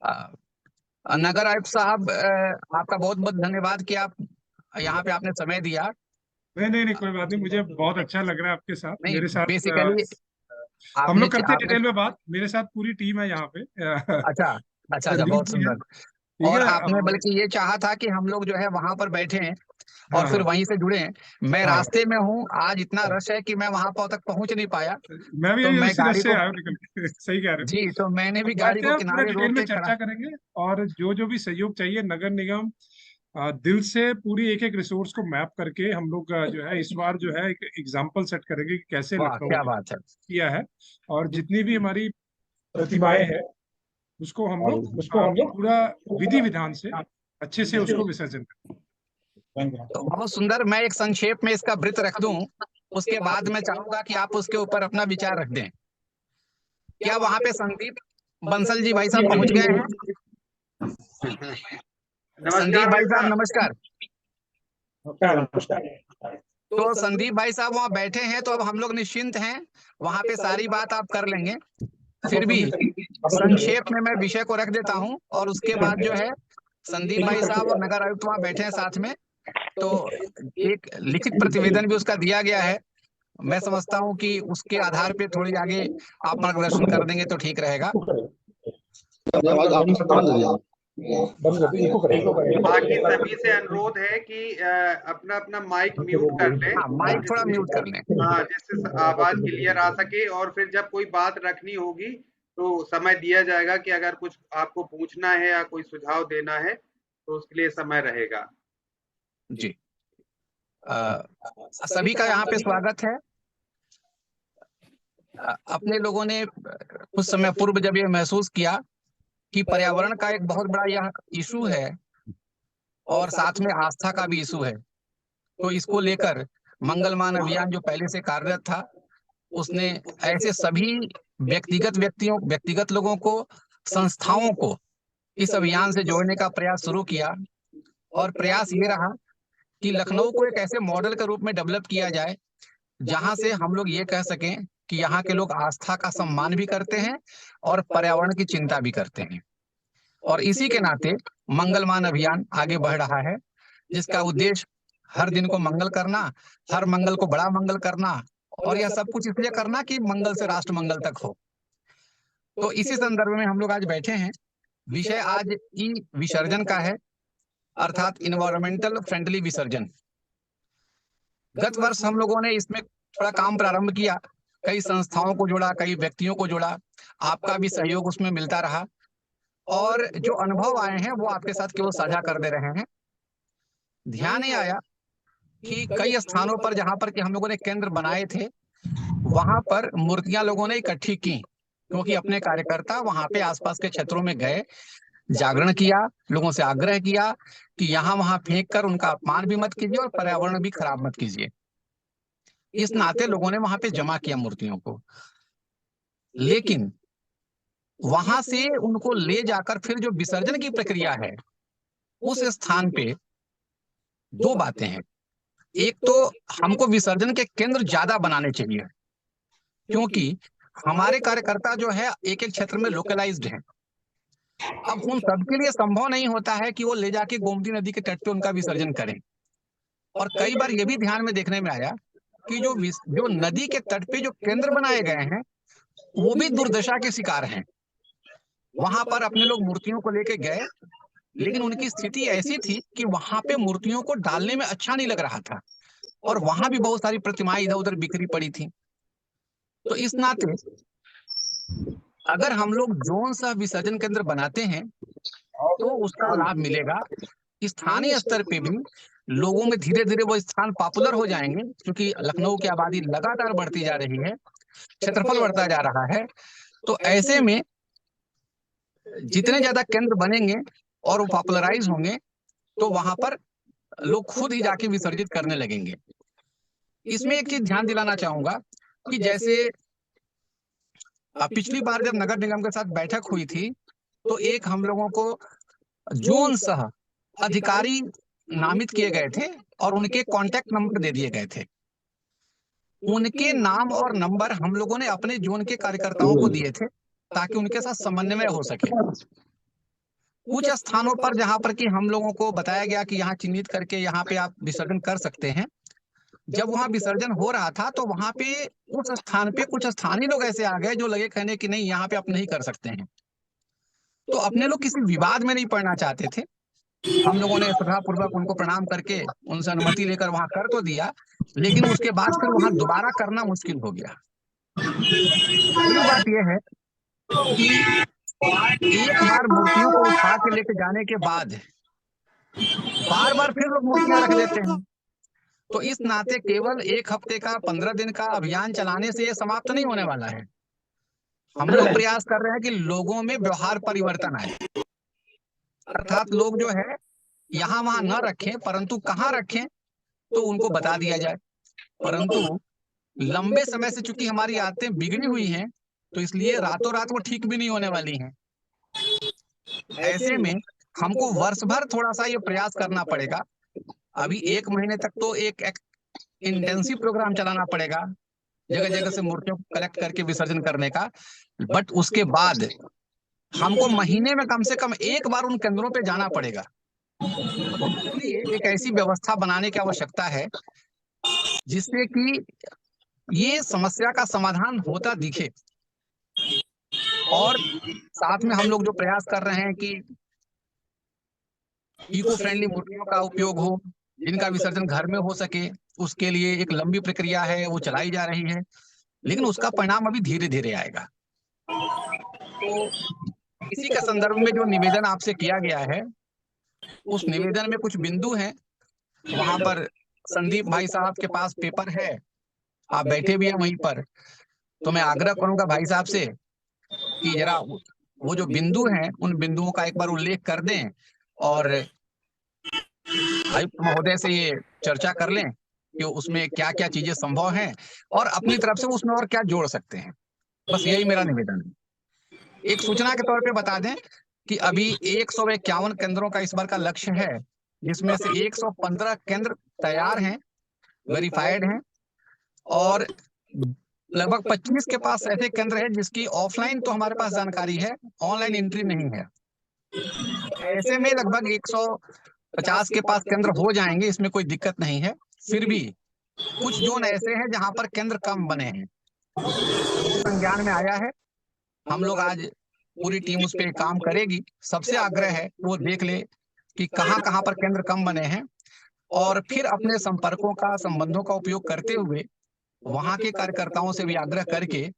नगर आयुक्त साहब, आपका बहुत बहुत धन्यवाद कि आप यहाँ पे आपने समय दिया। नहीं नहीं नहीं, कोई बात नहीं। मुझे बहुत अच्छा लग रहा है आपके साथ, नहीं, मेरे साथ। बेसिकली हम आपने लोग करते हैं आपने डिटेल में बात। मेरे साथ पूरी टीम है यहाँ पे। अच्छा अच्छा अच्छा, संजीव बहुत जी हैं, सुंदर। ठीक और है। आपने बल्कि ये चाहा था कि हम लोग जो है वहां पर बैठे हैं और हाँ फिर हाँ वहीं से जुड़े हैं। मैं हाँ। रास्ते में हूँ, आज इतना रश है कि मैं वहां पर तक पहुंच नहीं पाया। मैं भी तो मैं उसी रश गाड़ी से को, आया हूँ निकल के। सही कह रहे हो। जी, तो मैंने भी अब गाड़ी बैठते को हैं, पूरे किनारे डिटेल रोक में के खड़ा। चर्चा करेंगे। और जो भी सहयोग चाहिए नगर निगम दिल से पूरी एक एक रिसोर्स को मैप करके हम लोग जो है इस बार जो है एक एग्जाम्पल सेट करेंगे कि कैसे वाह, लखनऊ क्या ने बात है। किया है। और जितनी भी हमारी प्रतिमाएं हैं उसको हम लोग पूरा विधि विधान से अच्छे से उसको विसर्जन करेंगे। तो बहुत सुंदर। मैं एक संक्षेप में इसका वृत्त रख दूं, उसके बाद मैं चाहूंगा कि आप उसके ऊपर अपना विचार रख दें। क्या वहां पे संदीप बंसल जी भाई साहब पहुंच गए हैं? संदीप नमस्कार भाई मित्र। साहब, नमस्कार। नमस्कार। तो संदीप भाई साहब वहाँ बैठे हैं, तो अब हम लोग निश्चिंत हैं, वहां पे सारी बात आप कर लेंगे। फिर भी संक्षेप में मैं विषय को रख देता हूं, और उसके बाद जो है संदीप भाई साहब और नगर आयुक्त वहाँ बैठे हैं साथ में। तो एक लिखित प्रतिवेदन भी उसका दिया गया है। मैं समझता हूं कि उसके आधार पे थोड़ी आगे आप मार्गदर्शन कर देंगे तो ठीक रहेगा। बाकी सभी से अनुरोध है कि अपना अपना माइक म्यूट कर लें, हाँ, माइक थोड़ा म्यूट कर लें। हाँ, जिससे आवाज क्लियर आ सके। और फिर जब कोई बात रखनी होगी तो समय दिया जाएगा कि अगर कुछ आपको पूछना है या कोई सुझाव देना है तो उसके लिए समय रहेगा। जी, सभी का यहाँ पे स्वागत है। अपने लोगों ने कुछ समय पूर्व जब ये महसूस किया कि पर्यावरण का एक बहुत बड़ा यह इशू है और साथ में आस्था का भी इशू है, तो इसको लेकर मंगलमान अभियान जो पहले से कार्यरत था, उसने ऐसे सभी व्यक्तिगत लोगों को, संस्थाओं को इस अभियान से जोड़ने का प्रयास शुरू किया। और प्रयास ये रहा कि लखनऊ को एक ऐसे मॉडल के रूप में डेवलप किया जाए जहां से हम लोग ये कह सकें कि यहाँ के लोग आस्था का सम्मान भी करते हैं और पर्यावरण की चिंता भी करते हैं। और इसी के नाते मंगलमान अभियान आगे बढ़ रहा है, जिसका उद्देश्य हर दिन को मंगल करना, हर मंगल को बड़ा मंगल करना, और यह सब कुछ इसलिए करना कि मंगल से राष्ट्र मंगल तक हो। तो इसी संदर्भ में हम लोग आज बैठे हैं। विषय आज ई विसर्जन का है, अर्थात इन्वायरमेंटल फ्रेंडली विसर्जन। गत वर्ष हम लोगों ने इसमें थोड़ा काम प्रारंभ किया, कई संस्थाओं को जोड़ा, कई व्यक्तियों को जोड़ा, आपका भी सहयोग उसमें मिलता रहा। और जो अनुभव आए हैं वो आपके साथ केवल साझा कर दे रहे हैं। ध्यान ये आया कि कई स्थानों पर जहां पर कि हम लोगों ने केंद्र बनाए थे, वहां पर मूर्तियां लोगों ने इकट्ठी की, क्योंकि अपने कार्यकर्ता वहां पे आसपास के क्षेत्रों में गए, जागरण किया, लोगों से आग्रह किया कि यहाँ वहां फेंक कर उनका अपमान भी मत कीजिए और पर्यावरण भी खराब मत कीजिए। इस नाते लोगों ने वहां पे जमा किया मूर्तियों को, लेकिन वहां से उनको ले जाकर फिर जो विसर्जन की प्रक्रिया है, उस स्थान पे दो बातें हैं। एक तो हमको विसर्जन के केंद्र ज्यादा बनाने चाहिए, क्योंकि हमारे कार्यकर्ता जो है एक एक क्षेत्र में लोकलाइज्ड हैं। अब उन सबके लिए संभव नहीं होता है कि वो ले जाके गोमती नदी के तट पे उनका विसर्जन करें। और कई बार ये भी ध्यान में देखने में आया कि जो नदी के तट पे जो केंद्र बनाए गए हैं, वो भी दुर्दशा के शिकार हैं। वहां पर अपने लोग मूर्तियों को लेके गए, लेकिन उनकी स्थिति ऐसी थी कि वहां पे मूर्तियों को डालने में अच्छा नहीं लग रहा था, और वहां भी बहुत सारी प्रतिमाएं इधर उधर बिखरी पड़ी थी। तो इस नाते अगर हम लोग जोन सा विसर्जन केंद्र बनाते हैं तो उसका लाभ मिलेगा। स्थानीय स्तर पे भी लोगों में धीरे धीरे वो स्थान पॉपुलर हो जाएंगे, क्योंकि लखनऊ की आबादी लगातार बढ़ती जा रही है, क्षेत्रफल बढ़ता जा रहा है। तो ऐसे में जितने ज्यादा केंद्र बनेंगे और वो पॉपुलराइज होंगे, तो वहां पर लोग खुद ही जाके विसर्जित करने लगेंगे। इसमें एक चीज ध्यान दिलाना चाहूंगा कि जैसे पिछली बार जब नगर निगम के साथ बैठक हुई थी, तो एक हम लोगों को जोन सह अधिकारी नामित किए गए थे और उनके कांटेक्ट नंबर दे दिए गए थे। उनके नाम और नंबर हम लोगों ने अपने जोन के कार्यकर्ताओं को दिए थे, ताकि उनके साथ समन्वय हो सके। कुछ स्थानों पर जहां पर कि हम लोगों को बताया गया कि यहाँ चिन्हित करके यहाँ पे आप विसर्जन कर सकते हैं, जब वहां विसर्जन हो रहा था तो वहां पे उस स्थान पे कुछ स्थानीय लोग ऐसे आ गए जो लगे कहने कि नहीं यहाँ पे आप नहीं कर सकते हैं। तो अपने लोग किसी विवाद में नहीं पड़ना चाहते थे। हम लोगों ने श्रद्धापूर्वक उनको प्रणाम करके उनसे अनुमति लेकर वहां कर तो दिया, लेकिन उसके बाद फिर वहां दोबारा करना मुश्किल हो गया। पहली बात यह है कि एक बार मूर्तियों को उठा के लेके जाने के बाद बार बार फिर लोग मूर्तियां रख देते हैं। तो इस नाते केवल 1 हफ्ते का 15 दिन का अभियान चलाने से ये समाप्त नहीं होने वाला है। हम लोग प्रयास कर रहे हैं कि लोगों में व्यवहार परिवर्तन आए, अर्थात लोग जो है यहाँ वहां न रखें, परंतु कहाँ रखें तो उनको बता दिया जाए। परंतु लंबे समय से चूंकि हमारी आदतें बिगड़ी हुई हैं, तो इसलिए रातों रात वो ठीक भी नहीं होने वाली हैं। ऐसे में हमको वर्ष भर थोड़ा सा ये प्रयास करना पड़ेगा। अभी 1 महीने तक तो एक इंटेंसिव प्रोग्राम चलाना पड़ेगा, जगह जगह से मूर्तियों को कलेक्ट करके विसर्जन करने का। बट उसके बाद हमको महीने में कम से कम 1 बार उन केंद्रों पे जाना पड़ेगा। इसलिए एक ऐसी व्यवस्था बनाने की आवश्यकता है जिससे कि ये समस्या का समाधान होता दिखे। और साथ में हम लोग जो प्रयास कर रहे हैं कि इको फ्रेंडली मूर्तियों का उपयोग हो, जिनका विसर्जन घर में हो सके, उसके लिए एक लंबी प्रक्रिया है, वो चलाई जा रही है, लेकिन उसका परिणाम अभी धीरे धीरे आएगा। तो इसी के संदर्भ में जो निवेदन आपसे किया गया है, उस निवेदन में कुछ बिंदु हैं। वहां पर संदीप भाई साहब के पास पेपर है, आप बैठे भी हैं वहीं पर। तो मैं आग्रह करूंगा भाई साहब से कि जरा वो जो बिंदु हैं, उन बिंदुओं का एक बार उल्लेख कर दें और आयुक्त महोदय से ये चर्चा कर लें कि उसमें क्या क्या चीजें संभव हैं और अपनी तरफ से उसमें और क्या जोड़ सकते हैं। बस यही मेरा निवेदन है। एक सूचना के तौर पे बता दें कि अभी 151 केंद्रों का इस बार का लक्ष्य है, जिसमें से 115 केंद्र तैयार हैं, वेरीफाइड हैं, और लगभग 25 के पास ऐसे केंद्र हैं जिसकी ऑफलाइन तो हमारे पास जानकारी है, ऑनलाइन एंट्री नहीं है। ऐसे में लगभग 150 के पास केंद्र हो जाएंगे, इसमें कोई दिक्कत नहीं है। फिर भी कुछ जोन ऐसे हैं जहां पर केंद्र कम बने हैं, संज्ञान में आया है। हम लोग आज पूरी टीम उस पर काम करेगी। सबसे आग्रह है वो देख ले कि कहां कहां पर केंद्र कम बने हैं, और फिर अपने संपर्कों का, संबंधों का उपयोग करते हुए वहां के कार्यकर्ताओं से भी आग्रह करके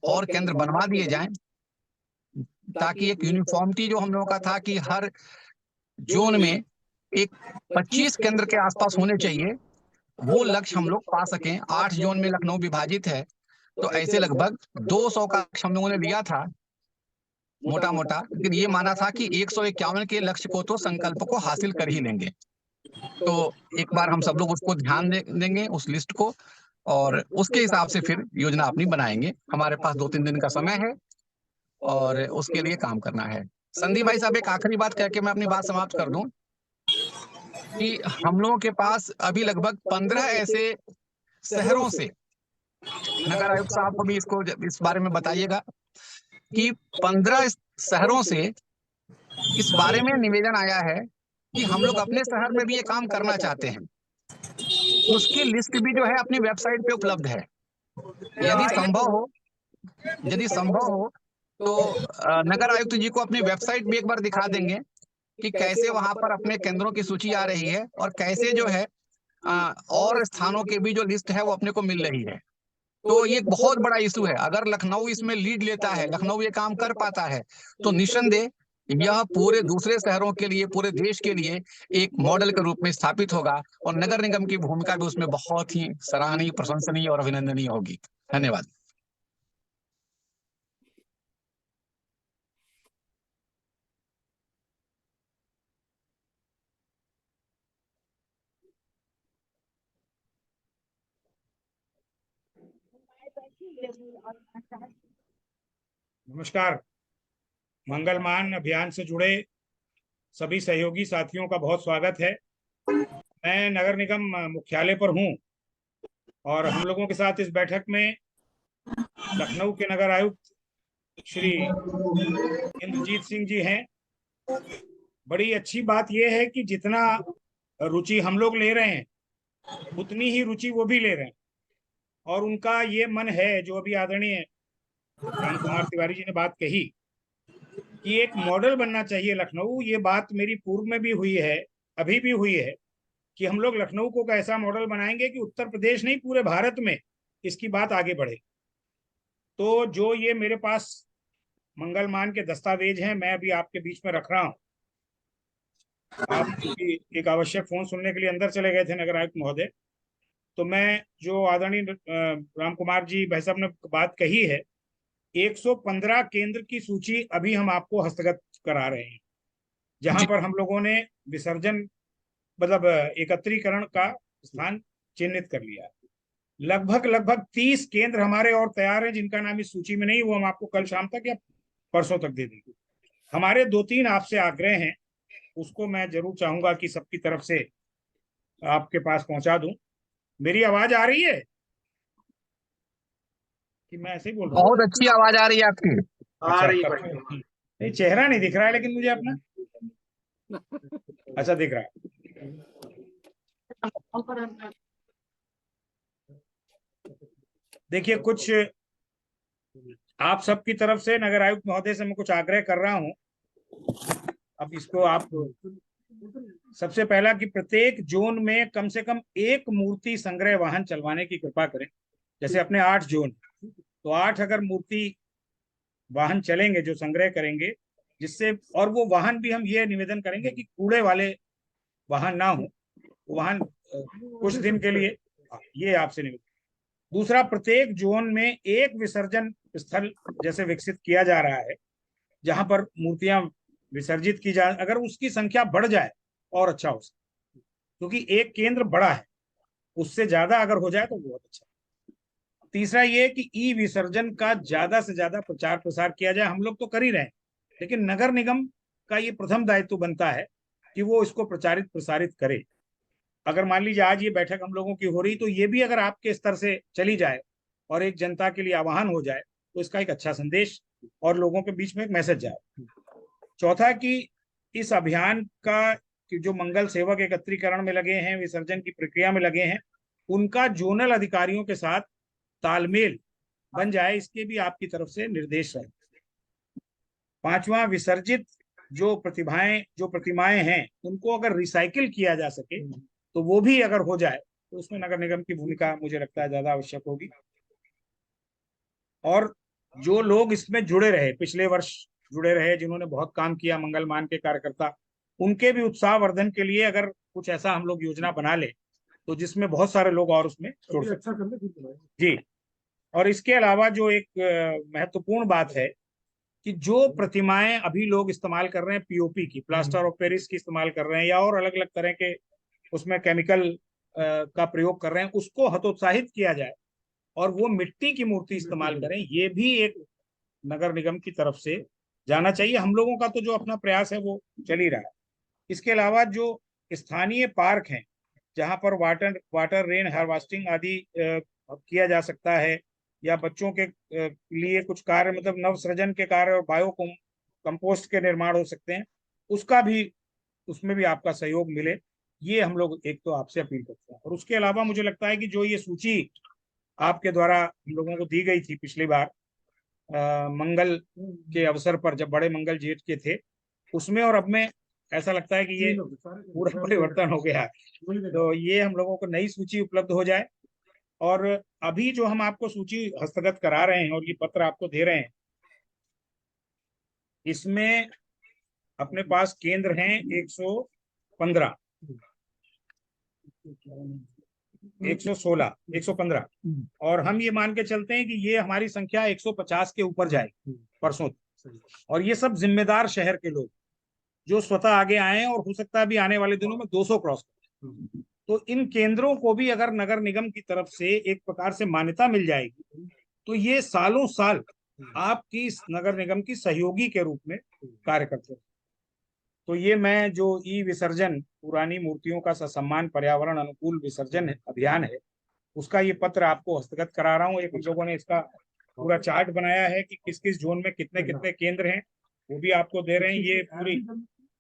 और केंद्र बनवा दिए जाएं, ताकि एक यूनिफॉर्मिटी जो हम लोगों का था कि हर जोन में एक 25 केंद्र के आसपास होने चाहिए, वो लक्ष्य हम लोग पा सकें। 8 जोन में लखनऊ विभाजित है, तो ऐसे लगभग 200 का लक्ष्य हम लोगों ने लिया था मोटा मोटा, लेकिन ये माना था कि 151 के लक्ष्य को तो संकल्प को हासिल कर ही लेंगे। तो एक बार हम सब लोग उसको ध्यान देंगे उस लिस्ट को, और उसके हिसाब से फिर योजना अपनी बनाएंगे। हमारे पास 2-3 दिन का समय है और उसके लिए काम करना है। संदीप भाई साहब, एक आखिरी बात कह के मैं अपनी बात समाप्त कर दूं कि हम लोगों के पास अभी लगभग 15 ऐसे शहरों से, नगर आयुक्त साहब को भी इस बारे में बताइएगा कि 15 शहरों से इस बारे में निवेदन आया है कि हम लोग अपने शहर में भी ये काम करना चाहते हैं। उसकी लिस्ट भी जो है अपनी वेबसाइट पे उपलब्ध है। यदि संभव हो तो नगर आयुक्त जी को अपनी वेबसाइट भी एक बार दिखा देंगे कि कैसे वहां पर अपने केंद्रों की सूची आ रही है और कैसे जो है और स्थानों के भी जो लिस्ट है वो अपने को मिल रही है। तो ये एक बहुत बड़ा इशू है। अगर लखनऊ इसमें लीड लेता है, लखनऊ ये काम कर पाता है, तो निस्संदेह यह पूरे दूसरे शहरों के लिए, पूरे देश के लिए एक मॉडल के रूप में स्थापित होगा, और नगर निगम की भूमिका भी उसमें बहुत ही सराहनीय, प्रशंसनीय और अभिनंदनीय होगी। धन्यवाद। नमस्कार। मंगलमान अभियान से जुड़े सभी सहयोगी साथियों का बहुत स्वागत है। मैं नगर निगम मुख्यालय पर हूं और हम लोगों के साथ इस बैठक में लखनऊ के नगर आयुक्त श्री इंद्रजीत सिंह जी हैं, बड़ी अच्छी बात यह है कि जितना रुचि हम लोग ले रहे हैं उतनी ही रुचि वो भी ले रहे हैं, और उनका ये मन है, जो अभी आदरणीय राम कुमार तिवारी जी ने बात कही कि एक मॉडल बनना चाहिए लखनऊ। ये बात मेरी पूर्व में भी हुई है, अभी भी हुई है, कि हम लोग लखनऊ को ऐसा मॉडल बनाएंगे कि उत्तर प्रदेश नहीं पूरे भारत में इसकी बात आगे बढ़े। तो जो ये मेरे पास मंगलमान के दस्तावेज हैं, मैं अभी आपके बीच में रख रहा हूँ। आप चूंकि एक आवश्यक फोन सुनने के लिए अंदर चले गए थे नगर आयुक्त महोदय, तो मैं जो आदरणीय राम कुमार जी भाई साहब ने बात कही है, 115 केंद्र की सूची अभी हम आपको हस्तगत करा रहे हैं, जहां पर हम लोगों ने विसर्जन मतलब एकत्रीकरण का स्थान चिन्हित कर लिया। लगभग 30 केंद्र हमारे और तैयार हैं, जिनका नाम इस सूची में नहीं, वो हम आपको कल शाम तक या परसों तक दे देंगे। हमारे 2-3 आपसे आग्रह हैं, उसको मैं जरूर चाहूंगा कि सबकी तरफ से आपके पास पहुंचा दूं। मेरी आवाज आ रही है कि मैं ऐसे ही बोल रहा हूँ? बहुत अच्छी आवाज आ रही है आपकी। आ रही तब है। तो नहीं, चेहरा नहीं दिख रहा है लेकिन मुझे अपना अच्छा दिख रहा है। देखिए, कुछ आप सबकी तरफ से नगर आयुक्त महोदय से मैं कुछ आग्रह कर रहा हूं। अब इसको आप सबसे पहला कि प्रत्येक जोन में कम से कम एक मूर्ति संग्रह वाहन चलवाने की कृपा करें। जैसे अपने 8 जोन, तो 8 अगर मूर्ति वाहन चलेंगे जो संग्रह करेंगे, जिससे, और वो वाहन भी हम ये निवेदन करेंगे कि कूड़े वाले वाहन ना हो, वाहन कुछ दिन के लिए, ये आपसे निवेदन। दूसरा, प्रत्येक जोन में एक विसर्जन स्थल जैसे विकसित किया जा रहा है, जहां पर मूर्तियां विसर्जित की जाए। अगर उसकी संख्या बढ़ जाए और अच्छा हो सकता, क्योंकि एक केंद्र बड़ा है, उससे ज्यादा अगर हो जाए तो बहुत अच्छा। तीसरा ये कि ई विसर्जन का ज्यादा से ज्यादा प्रचार प्रसार किया जाए। हम लोग तो कर ही रहे हैं, लेकिन नगर निगम का ये प्रथम दायित्व बनता है कि वो इसको प्रचारित प्रसारित करे। अगर मान लीजिए आज ये बैठक हम लोगों की हो रही, तो ये भी अगर आपके स्तर से चली जाए और एक जनता के लिए आह्वान हो जाए, तो इसका एक अच्छा संदेश और लोगों के बीच में एक मैसेज जाए। चौथा कि इस अभियान का कि जो मंगल सेवक एकत्रीकरण में लगे हैं, विसर्जन की प्रक्रिया में लगे हैं, उनका जोनल अधिकारियों के साथ तालमेल बन जाए, इसके भी आपकी तरफ से निर्देश रहे। पांचवा, विसर्जित जो प्रतिमाएं हैं, उनको अगर रिसाइकिल किया जा सके तो वो भी अगर हो जाए, तो उसमें नगर निगम की भूमिका मुझे लगता है ज्यादा आवश्यक होगी। और जो लोग इसमें जुड़े रहे, पिछले वर्ष जुड़े रहे, जिन्होंने बहुत काम किया, मंगलमान के कार्यकर्ता, उनके भी उत्साह वर्धन के लिए अगर कुछ ऐसा हम लोग योजना बना ले, तो जिसमें बहुत सारे लोग और उसमें जुड़ सकते जी। और इसके अलावा जो एक महत्वपूर्ण बात है कि जो प्रतिमाएं अभी लोग इस्तेमाल कर रहे हैं, पीओपी की, प्लास्टर ऑफ पेरिस की इस्तेमाल कर रहे हैं, या और अलग अलग तरह के उसमें केमिकल का प्रयोग कर रहे हैं, उसको हतोत्साहित किया जाए और वो मिट्टी की मूर्ति इस्तेमाल करें। ये भी एक नगर निगम की तरफ से जाना चाहिए। हम लोगों का तो जो अपना प्रयास है वो चल ही रहा है। इसके अलावा जो स्थानीय पार्क हैं, जहां पर वाटर रेन हार्वेस्टिंग आदि किया जा सकता है, या बच्चों के लिए कुछ कार्य, मतलब नवसृजन के कार्य और बायो कंपोस्ट के निर्माण हो सकते हैं, उसका भी, उसमें भी आपका सहयोग मिले, ये हम लोग एक तो आपसे अपील करते हैं। और उसके अलावा मुझे लगता है कि जो ये सूची आपके द्वारा हम लोगों को दी गई थी पिछली बार मंगल के अवसर पर, जब बड़े मंगल जेठ के थे, उसमें और अब में ऐसा लगता है कि ये पूरा परिवर्तन हो गया है। तो ये हम लोगों को नई सूची उपलब्ध हो जाए। और अभी जो हम आपको सूची हस्तगत करा रहे हैं और ये पत्र आपको दे रहे हैं, इसमें अपने पास केंद्र हैं 115, 116, 115, और हम ये मान के चलते हैं कि ये हमारी संख्या 150 के ऊपर जाएगी परसों। और ये सब जिम्मेदार शहर के लोग जो स्वतः आगे आए हैं, और हो सकता है भी आने वाले दिनों में 200 क्रॉस करें। तो इन केंद्रों को भी अगर नगर निगम की तरफ से एक प्रकार से मान्यता मिल जाएगी, तो ये सालों साल आपकी इस नगर निगम की सहयोगी के रूप में कार्य करते हैं। तो ये मैं जो ई विसर्जन, पुरानी मूर्तियों का ससम्मान पर्यावरण अनुकूल विसर्जन अभियान है, उसका ये पत्र आपको हस्तगत करा रहा हूँ। एक हम लोगों ने इसका पूरा चार्ट बनाया है कि किस किस जोन में कितने कितने केंद्र हैं, वो भी आपको दे रहे हैं। ये पूरी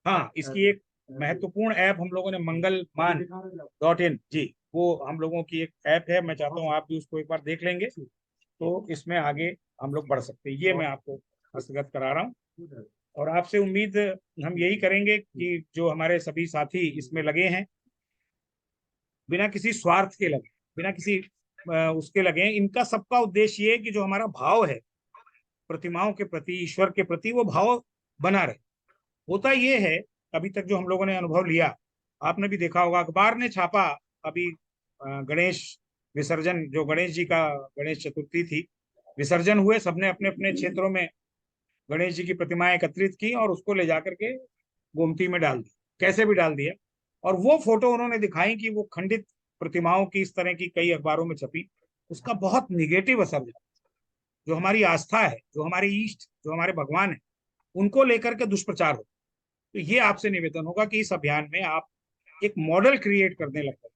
हाँ, इसकी एक महत्वपूर्ण ऐप हम लोगों ने मंगलमान.in जी, वो हम लोगों की एक ऐप है। मैं चाहता हूँ आप भी उसको एक बार देख लेंगे तो इसमें आगे हम लोग बढ़ सकते हैं। ये मैं आपको हस्तगत करा रहा हूँ और आपसे उम्मीद हम यही करेंगे कि जो हमारे सभी साथी इसमें लगे हैं, बिना किसी स्वार्थ के लगे, बिना किसी उसके लगे, इनका सबका उद्देश्य ये है कि जो हमारा भाव है प्रतिमाओं के प्रति, ईश्वर के प्रति, वो भाव बना रहे। होता ये है, अभी तक जो हम लोगों ने अनुभव लिया, आपने भी देखा होगा, अखबार ने छापा अभी गणेश विसर्जन, जो गणेश जी का गणेश चतुर्थी थी, विसर्जन हुए, सबने अपने अपने क्षेत्रों में गणेश जी की प्रतिमाएं एकत्रित की और उसको ले जाकर के गोमती में डाल दी, कैसे भी डाल दिया। और वो फोटो उन्होंने दिखाई कि वो खंडित प्रतिमाओं की इस तरह की कई अखबारों में छपी, उसका बहुत निगेटिव असर है। जो हमारी आस्था है, जो हमारे ईष्ट, जो हमारे भगवान है, उनको लेकर के दुष्प्रचार हो। तो ये आपसे निवेदन होगा कि इस अभियान में आप एक मॉडल क्रिएट करने लगते हैं।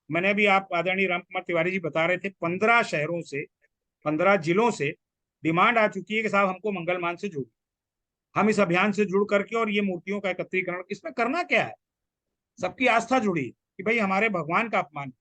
मैंने अभी, आप आदरणीय राम कुमार तिवारी जी बता रहे थे, 15 शहरों से, 15 जिलों से डिमांड आ चुकी है कि साहब हमको मंगलमान से जुड़, हम इस अभियान से जुड़ करके और ये मूर्तियों का एकत्रीकरण, इसमें करना क्या है, सबकी आस्था जुड़ी कि भाई हमारे भगवान का अपमान,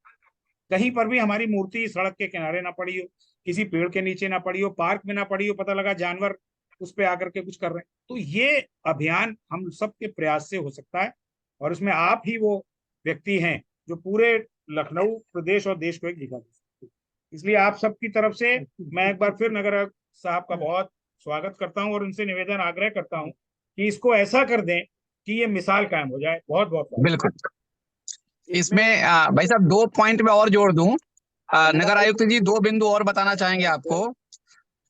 कहीं पर भी हमारी मूर्ति सड़क के किनारे ना पड़ी हो, किसी पेड़ के नीचे ना पड़ी हो, पार्क में ना पड़ी हो, पता लगा जानवर उस पे आकर के कुछ कर रहे हैं। तो ये अभियान हम सबके प्रयास से हो सकता है और इसमें आप ही वो व्यक्ति हैं जो पूरे लखनऊ प्रदेश और देश को एक दिखा दे सकते हैं। इसलिए आप सबकी तरफ से मैं एक बार फिर नगर साहब का बहुत स्वागत करता हूं और उनसे निवेदन आग्रह करता हूं कि इसको ऐसा कर दें कि ये मिसाल कायम हो जाए। बहुत बहुत बिल्कुल। इसमें भाई साहब 2 पॉइंट में और जोड़ दूं। नगर आयुक्त जी 2 बिंदु और बताना चाहेंगे आपको।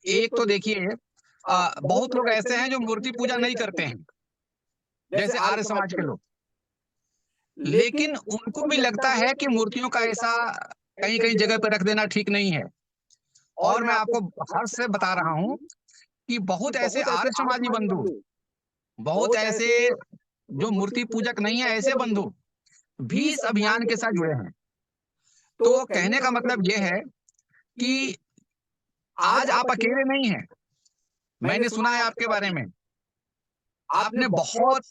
एक तो देखिए, बहुत लोग ऐसे हैं जो मूर्ति पूजा नहीं करते हैं, जैसे आर्य समाज के लोग, लेकिन उनको भी लगता है कि मूर्तियों का ऐसा कहीं कहीं जगह पर रख देना ठीक नहीं है। और मैं आपको हर्ष से बता रहा हूं कि बहुत ऐसे आर्य समाजी बंधु, बहुत ऐसे जो मूर्ति पूजक नहीं है, ऐसे बंधु भी इस अभियान के साथ जुड़े हैं। तो कहने का मतलब यह है कि आज आप अकेले नहीं हैं। मैंने सुना है आपके बारे में, आपने बहुत,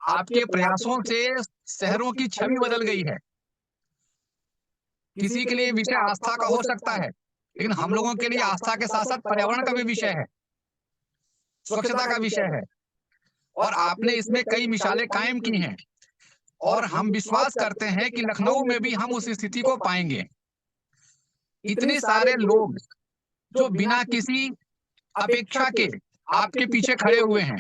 आपके प्रयासों से शहरों की छवि बदल गई है। किसी के लिए विषय आस्था का हो सकता है, लेकिन हम लोगों के लिए आस्था के साथ साथ पर्यावरण का भी विषय है, स्वच्छता का विषय है, और आपने इसमें कई मिसालें कायम की हैं। और हम विश्वास करते हैं कि लखनऊ में भी हम उस स्थिति को पाएंगे। इतने सारे लोग जो बिना किसी अपेक्षा के आपके पीछे खड़े हुए हैं,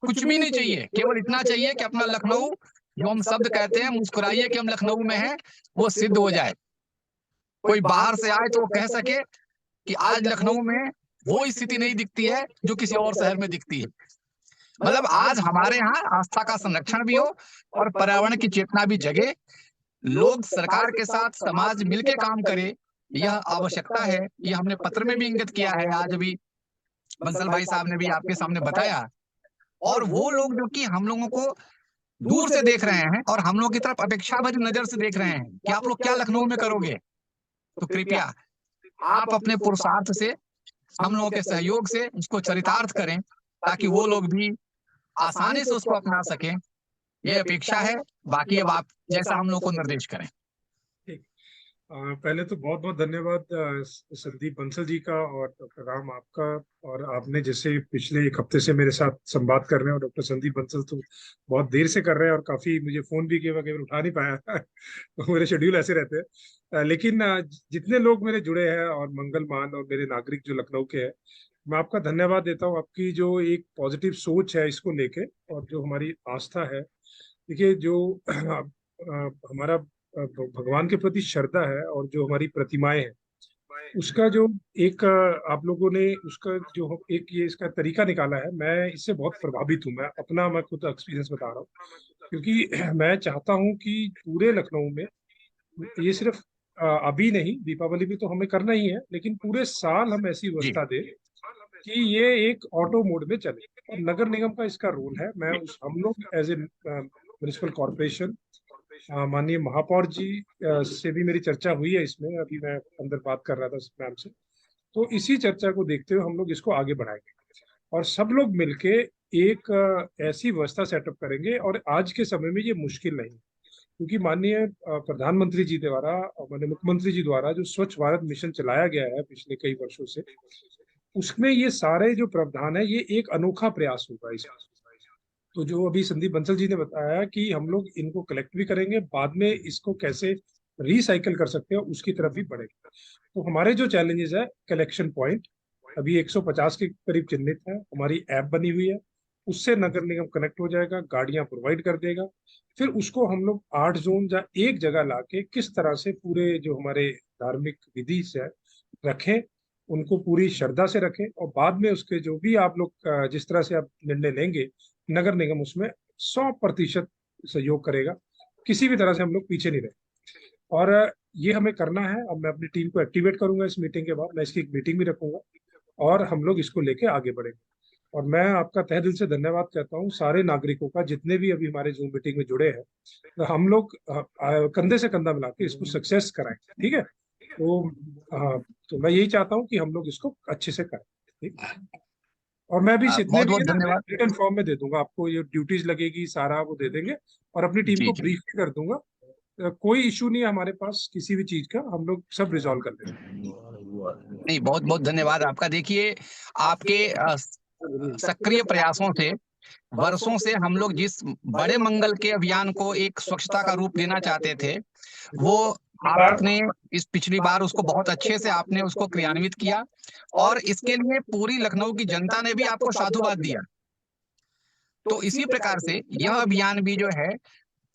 कुछ भी नहीं चाहिए, केवल इतना चाहिए कि अपना लखनऊ, जो हम शब्द कहते हैं मुस्कुराइए कि हम लखनऊ में हैं, वो सिद्ध हो जाए। कोई बाहर से आए तो वो कह सके कि आज लखनऊ में वो स्थिति नहीं दिखती है जो किसी और शहर में दिखती है। मतलब आज हमारे यहाँ आस्था का संरक्षण भी हो और पर्यावरण की चेतना भी जगे, लोग सरकार के साथ, समाज मिलके काम करे, यह आवश्यकता है। ये हमने पत्र में भी इंगित किया है, आज अभी बंसल भाई साहब ने भी आपके सामने बताया। और वो लोग जो कि हम लोगों को दूर से देख रहे हैं और हम लोग की तरफ अपेक्षा भरी नजर से देख रहे हैं कि आप लोग क्या लखनऊ में करोगे, तो कृपया आप अपने पुरुषार्थ से, हम लोगों के सहयोग से उसको चरितार्थ करें, ताकि वो लोग भी आसानी से उसको अपना सकें। ये अपेक्षा है। बाकी अब आप जैसा हम लोग को निर्देश करें। पहले तो बहुत बहुत धन्यवाद संदीप बंसल जी का और डॉक्टर राम आपका। और आपने जैसे पिछले 1 हफ्ते से मेरे साथ संवाद कर रहे हैं, और डॉक्टर संदीप बंसल तो बहुत देर से कर रहे हैं और काफी मुझे फोन भी किया, केवल उठा नहीं पाया तो मेरे शेड्यूल ऐसे रहते हैं। लेकिन जितने लोग मेरे जुड़े हैं और मंगलमान और मेरे नागरिक जो लखनऊ के हैं, मैं आपका धन्यवाद देता हूँ। आपकी जो एक पॉजिटिव सोच है इसको लेके और जो हमारी आस्था है, देखिए जो हमारा भगवान के प्रति श्रद्धा है और जो हमारी प्रतिमाएं हैं, उसका जो एक आप लोगों ने उसका जो एक ये इसका तरीका निकाला है, मैं इससे बहुत प्रभावित हूँ। मैं खुद एक्सपीरियंस बता रहा हूँ, क्योंकि मैं चाहता हूँ कि पूरे लखनऊ में ये सिर्फ अभी नहीं, दीपावली भी तो हमें करना ही है, लेकिन पूरे साल हम ऐसी व्यवस्था दें कि ये एक ऑटो मोड में चले। और नगर निगम का इसका रोल है। हम लोग एज ए म्युनिसिपल कॉर्पोरेशन, माननीय महापौर जी से भी मेरी चर्चा हुई है इसमें, अभी मैं अंदर बात कर रहा था मैम से, तो इसी चर्चा को देखते हुए हम लोग इसको आगे बढ़ाएंगे और सब लोग मिलके एक ऐसी व्यवस्था सेटअप करेंगे, और आज के समय में ये मुश्किल नहीं, क्योंकि माननीय प्रधानमंत्री जी द्वारा और माननीय मुख्यमंत्री जी द्वारा जो स्वच्छ भारत मिशन चलाया गया है पिछले कई वर्षों से, उसमें ये सारे जो प्रावधान है, ये एक अनोखा प्रयास होगा इसका। तो जो अभी संदीप बंसल जी ने बताया कि हम लोग इनको कलेक्ट भी करेंगे, बाद में इसको कैसे रिसाइकल कर सकते हैं उसकी तरफ भी बढ़ेंगे। तो हमारे जो चैलेंजेस है, कलेक्शन पॉइंट अभी 150 के करीब चिन्हित है, हमारी ऐप बनी हुई है, उससे नगर निगम कनेक्ट हो जाएगा, गाड़ियां प्रोवाइड कर देगा। फिर उसको हम लोग 8 जोन या एक जगह लाके किस तरह से पूरे जो हमारे धार्मिक विधि से रखें, उनको पूरी श्रद्धा से रखें, और बाद में उसके जो भी आप लोग जिस तरह से आप निर्णय लेंगे, नगर निगम उसमें 100% सहयोग करेगा। किसी भी तरह से हम लोग पीछे नहीं रहे, और ये हमें करना है। अब मैं अपनी टीम को एक्टिवेट करूंगा इस मीटिंग के बाद, मैं इसकी एक मीटिंग भी रखूंगा और हम लोग इसको लेके आगे बढ़ेंगे। और मैं आपका तहे दिल से धन्यवाद कहता हूँ सारे नागरिकों का, जितने भी अभी हमारे जूम मीटिंग में जुड़े हैं। तो हम लोग कंधे से कंधा मिला के इसको सक्सेस कराएंगे, ठीक है। तो तो मैं यही चाहता हूँ कि हम लोग इसको अच्छे से करें, ठीक। और मैं भी जितने बहुत भी बहुत है ना, धन्यवाद। रिटर्न फॉर्म में दे दूंगा आपको, ये ड्यूटीज लगेगी सारा वो दे देंगे, और अपनी टीम जी को जी, ब्रीफ भी कर दूंगा। कोई इशू नहीं है हमारे पास किसी भी चीज का, हम लोग सब रिजॉल्व कर लेंगे। नहीं, बहुत बहुत धन्यवाद आपका। देखिए, आपके सक्रिय प्रयासों से वर्षों से हम लोग जिस बड़े मंगल के अभियान को एक स्वच्छता का रूप देना चाहते थे, वो आपने इस पिछली बार उसको बहुत अच्छे से आपने उसको क्रियान्वित किया, और इसके लिए पूरी लखनऊ की जनता ने भी आपको साधुवाद दिया। तो इसी प्रकार से यह अभियान भी जो है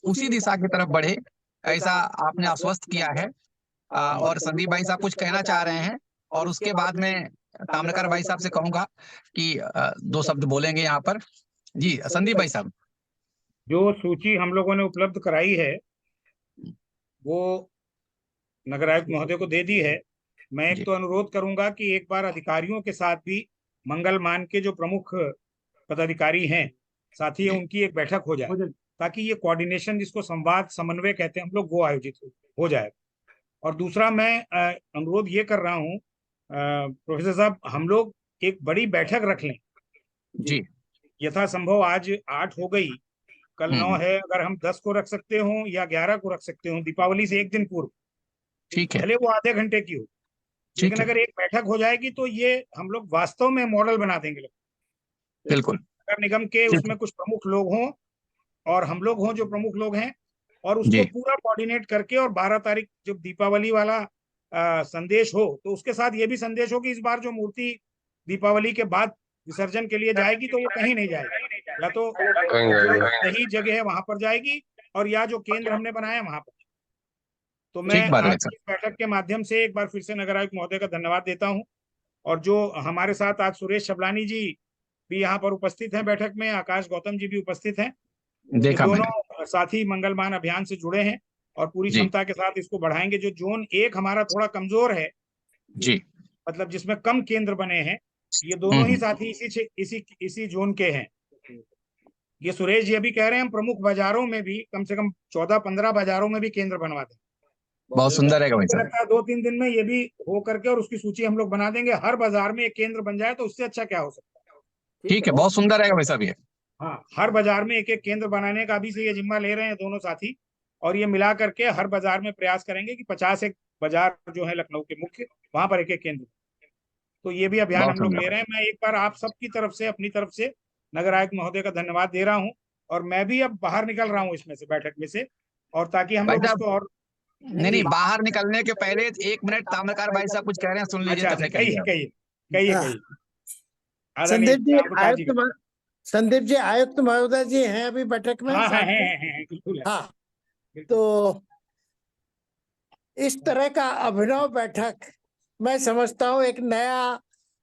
उसी दिशा की तरफ बढ़े, ऐसा आपने आश्वस्त किया है। और संदीप भाई साहब कुछ कहना चाह रहे हैं, और उसके बाद में ताम्रकार भाई साहब से कहूंगा कि 2 शब्द बोलेंगे यहाँ पर। जी संदीप भाई साहब। जो सूची हम लोगों ने उपलब्ध कराई है वो नगर आयुक्त महोदय को दे दी है। मैं एक जी तो अनुरोध करूंगा कि एक बार अधिकारियों के साथ भी मंगल मान के जो प्रमुख पदाधिकारी हैं साथ ही जी उनकी एक बैठक हो जाए, ताकि ये कोऑर्डिनेशन जिसको संवाद समन्वय कहते हैं हम लोग, वो आयोजित हो जाए। और दूसरा मैं अनुरोध ये कर रहा हूँ प्रोफेसर साहब, हम लोग एक बड़ी बैठक रख लें। जी। यथासंभव आज 8 हो गई, कल 9 हम्म, है, अगर हम 10 को रख सकते हो या 11 को रख सकते हो, दीपावली से एक दिन पूर्व, ठीक है भले वो आधे घंटे की हो, ठीक लेकिन है, अगर एक बैठक हो जाएगी तो ये हम लोग वास्तव में मॉडल बना देंगे। बिल्कुल नगर निगम के ठीक है। उसमें कुछ प्रमुख लोग हों और हम लोग हों जो प्रमुख लोग हैं, और उसको जी पूरा कोऑर्डिनेट करके, और 12 तारीख जब दीपावली वाला संदेश हो तो उसके साथ ये भी संदेश हो कि इस बार जो मूर्ति दीपावली के बाद विसर्जन के लिए जाएगी तो वो कहीं नहीं जाएगी, या तो जो सही जगह है वहां पर जाएगी, और या जो केंद्र हमने बनाया वहां पर। तो मैं ठीक बात है आज सर। की इस बैठक के माध्यम से एक बार फिर से नगर आयुक्त महोदय का धन्यवाद देता हूं। और जो हमारे साथ आज सुरेश शबलानी जी भी यहाँ पर उपस्थित हैं बैठक में, आकाश गौतम जी भी उपस्थित हैं, ये देखा मैंने। दोनों साथी मंगलमान अभियान से जुड़े हैं और पूरी जी क्षमता के साथ इसको बढ़ाएंगे। जो जोन 1 हमारा थोड़ा कमजोर है, जी। मतलब जिसमें कम केंद्र बने हैं, ये दोनों ही हम्म, साथी इसी जोन के हैं। ये सुरेश जी अभी कह रहे हैं हम प्रमुख बाजारों में भी कम से कम 14-15 बाजारों में भी केंद्र बनवा दें। बहुत सुंदर है भाई मुझे साहब। लगता है 2-3 दिन में ये भी हो करके और उसकी सूची हम लोग बना देंगे। हर बाजार में एक केंद्र बन जाए तो उससे अच्छा क्या हो सकता है। ठीक है, बहुत सुंदर है भाई साहब ये। हाँ, हर बाजार में एक एक केंद्र बनाने का अभी से ये जिम्मा ले रहे हैं दोनों साथी, और ये मिला करके हर बाजार में प्रयास करेंगे कि 50 एक बाजार जो है लखनऊ के मुख्य, वहां पर एक एक केंद्र। तो ये भी अभियान बहुत हम लोग सुंदर। ले रहे हैं। मैं एक बार आप सबकी तरफ से, अपनी तरफ से नगर आयुक्त महोदय का धन्यवाद दे रहा हूँ, और मैं भी अब बाहर निकल रहा हूँ इसमें से, बैठक में से, और ताकि हम भाई लोग साहब, इसको और। नहीं नहीं, जी, बाहर निकलने के पहले 1 मिनट ताम्रकार भाई साहब कुछ कह रहे हैं, सुन लीजिए अच्छा तब अच्छा, निकलिए कहिए आप। कहिए कहिए हाँ, कहिए। आदरणीय संदीप जी ताम्रपाल जी। संदीप जी आयुक्त महोदय जी हैं अभी बैठक में हाँ हाँ, साथ में। है, बिल्कुल है, हाँ, बिल्कुल। तो इस तरह का अभिनव बैठक मैं समझता हूँ एक नया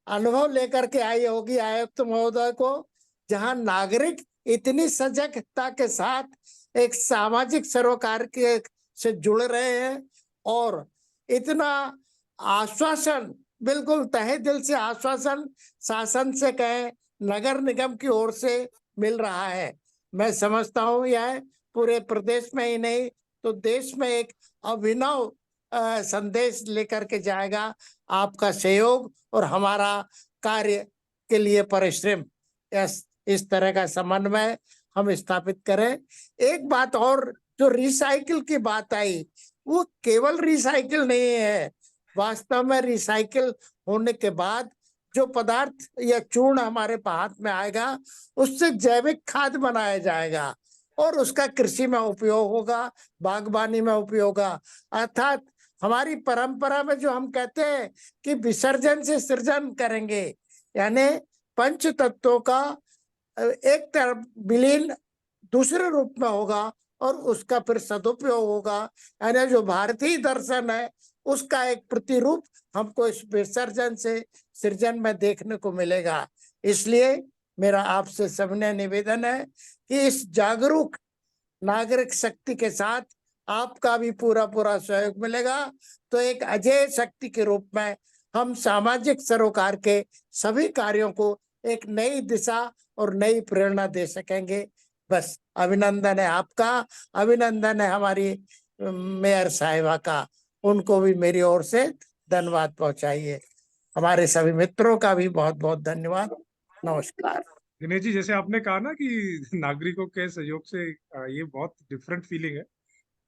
अनुभव लेकर के आई होगी आयुक्त महोदय को, जहां नागरिक इतनी सजगता के साथ एक सामाजिक सरोकार के से जुड़ रहे हैं, और इतना आश्वासन, बिल्कुल तहे दिल से आश्वासन शासन से कहे, नगर निगम की ओर से मिल रहा है। मैं समझता हूँ यह पूरे प्रदेश में ही नहीं तो देश में एक अभिनव संदेश लेकर के जाएगा। आपका सहयोग और हमारा कार्य के लिए परिश्रम, यह इस तरह का समन्वय हम स्थापित करें। एक बात और, जो रिसाइकिल की बात आई, वो केवल रिसाइकिल नहीं है, वास्तव में रिसाइकिल होने के बाद जो पदार्थ या चूर्ण हमारे हाथ में आएगा, उससे जैविक खाद बनाया जाएगा और उसका कृषि में उपयोग होगा, बागवानी में उपयोग होगा। अर्थात हमारी परंपरा में जो हम कहते हैं कि विसर्जन से सृजन करेंगे, यानी पंच तत्वों का एक तरफ विलीन दूसरे रूप में होगा और उसका फिर सदुपयोग होगा। यानी जो भारतीय दर्शन है उसका एक प्रतिरूप हमको इस विसर्जन से सृजन में देखने को मिलेगा। इसलिए मेरा आपसे सबने निवेदन है कि इस जागरूक नागरिक शक्ति के साथ आपका भी पूरा पूरा सहयोग मिलेगा, तो एक अजेय शक्ति के रूप में हम सामाजिक सरोकार के सभी कार्यों को एक नई दिशा और नई प्रेरणा दे सकेंगे। बस अभिनंदन है आपका, अभिनंदन है हमारी मेयर साहिबा का, उनको भी मेरी ओर से धन्यवाद पहुंचाइए। हमारे सभी मित्रों का भी बहुत बहुत धन्यवाद। नमस्कार। दिनेश जी, जैसे आपने कहा ना कि नागरिकों के सहयोग से ये बहुत डिफरेंट फीलिंग है।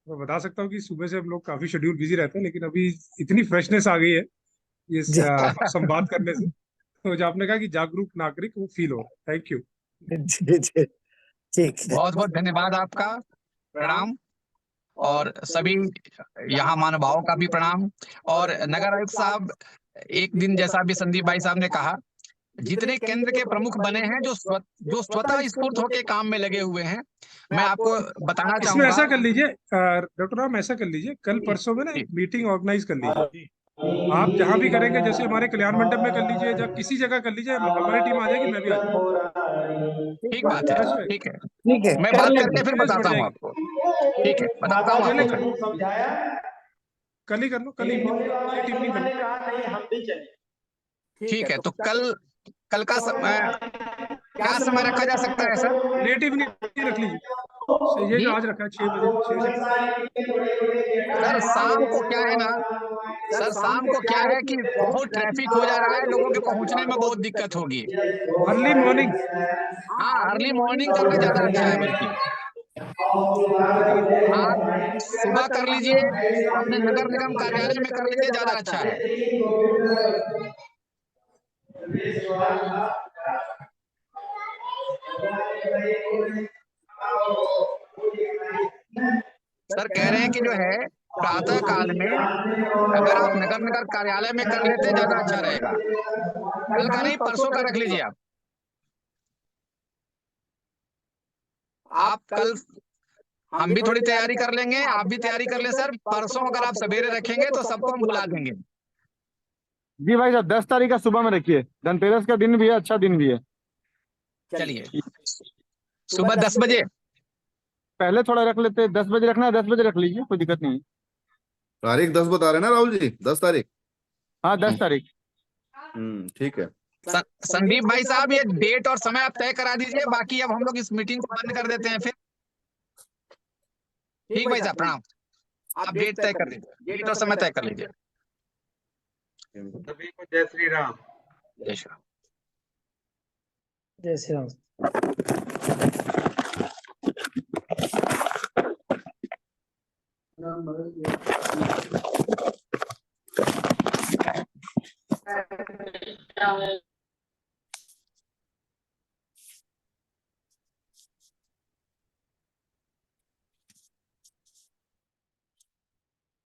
मैं बता सकता हूँ कि सुबह से हम लोग काफी शेड्यूल बिजी रहते हैं, लेकिन अभी इतनी फ्रेशनेस आ गई है ये संवाद करने से। तो जो आपने कहा कि जागरूक नागरिक, वो फील हो रहा है। थैंक यू जी जी, ठीक है। बहुत बहुत धन्यवाद आपका, प्रणाम। और सभी यहाँ महानुभावों का भी प्रणाम। और नगर आयुक्त साहब, एक दिन जैसा भी संदीप भाई साहब ने कहा, जितने केंद्र के प्रमुख बने हैं जो स्वतः स्फूर्त होकर काम में लगे हुए हैं, मैं आपको बताना इसमें चाहूंगा। ऐसा कर लीजिए डॉक्टर राम, ऐसा कर लीजिए, कल परसों में ना एक मीटिंग ऑर्गेनाइज कर लीजिए। आप जहां भी करेंगे, जैसे हमारे कल्याण मंडप में कर लीजिए, जब किसी जगह कर लीजिए, हमारी टीम आ जाएगी, मैं भी आ जाऊंगा। ठीक बात है, ठीक है, ठीक है, मैं कर बात लेंगे। करके फिर बताता हूँ आपको। ठीक है, बताता हूँ आपको फिर। कल ही कर लो, कल इवनिंग, लेट इवनिंग कर लो। ठीक है, तो कल का समय क्या समय रखा जा सकता है सर? लेट इवनिंग रख लीजिए। ये जी जो आज रखा है 6 बजे, 6 से। सर, शाम को क्या है ना, सर शाम को क्या है कि बहुत ट्रैफिक हो जा रहा है, लोगों के पहुंचने में बहुत दिक्कत होगी। Early morning. हाँ, अर्ली मॉर्निंग करना ज्यादा अच्छा है। बल्कि आप सुबह कर लीजिए, अपने नगर निगम कार्यालय में कर लीजिए, ज्यादा अच्छा है। सर कह रहे हैं कि जो है प्रातः काल में अगर आप नगर निगम कार्यालय में कर लेते ज्यादा अच्छा रहेगा। कल का नहीं, परसों का रख लीजिए आप कल हम भी थोड़ी तैयारी कर लेंगे, आप भी तैयारी कर लें सर। परसों अगर आप सवेरे रखेंगे तो सबको हम बुला देंगे। जी भाई साहब, 10 तारीख का सुबह में रखिए, धनतेरस का दिन भी है, अच्छा दिन भी है। चलिए, सुबह 10 बजे। पहले थोड़ा रख लेते हैं, 10 बजे रखना है 10 बजे रख लीजिए, कोई दिक्कत नहीं है। तारीख 10 बता रहे हैं ना राहुल जी? 10 तारीख। हाँ 10 तारीख। ठीक है। संदीप भाई साहब, ये डेट और समय आप तय करा दीजिए, बाकी अब हम लोग इस मीटिंग को बंद कर देते हैं फिर। ठीक भाई साहब, प्रणाम। आप डेट तय कर लीजिए, डेट और समय तय कर लीजिए। सभी को जय श्री राम। जय श्री राम। जय श्री राम।